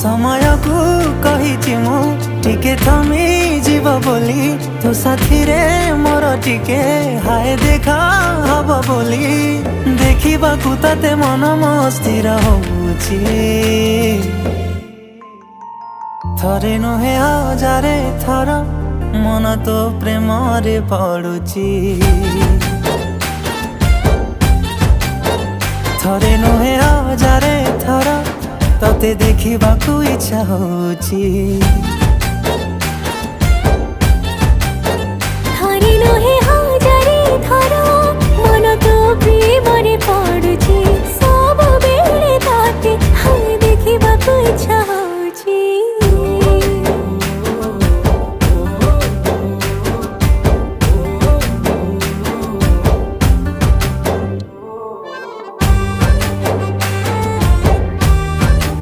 समय को कही मु टिके थमी जीव बोली तो साथी रे मोर टिके हाय देखा हब बोली देखा ताते मन मस्थिर होउची थरे नुहे हजारे थर मन तो प्रेम रे पड़ुची थरे नुहे हजारे थर तते देखा इच्छा होउची।